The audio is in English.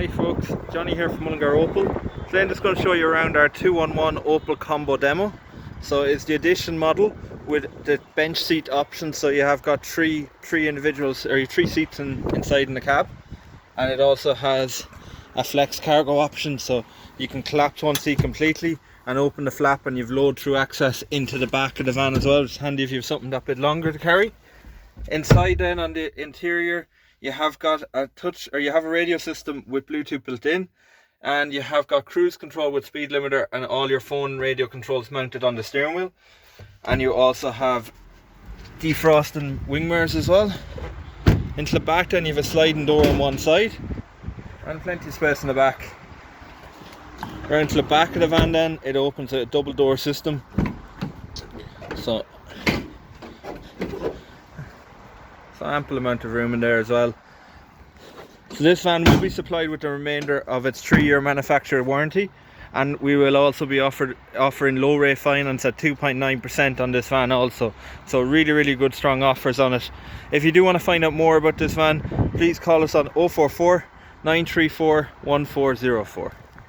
Hey folks, Johnny here from Mullingar Opel. Today I'm just going to show you around our 211 Opel Combo demo. So it's the Edition model with the bench seat option, so you have got three individuals or three seats inside in the cab, and it also has a flex cargo option, so you can collapse one seat completely and open the flap and you've load through access into the back of the van as well. It's handy if you have something that bit longer to carry. Inside then on the interior you have got a radio system with Bluetooth built in, and you have got cruise control with speed limiter and all your phone radio controls mounted on the steering wheel, and you also have defrosting wing mirrors as well. Into the back then you have a sliding door on one side and plenty of space in the back. Around to the back of the van then it opens a double door system, so ample amount of room in there as well. So this van will be supplied with the remainder of its 3-year manufacturer warranty, and we will also be offering low rate finance at 2.9% on this van also. So really good strong offers on it. If you do want to find out more about this van, please call us on 044 934 1404.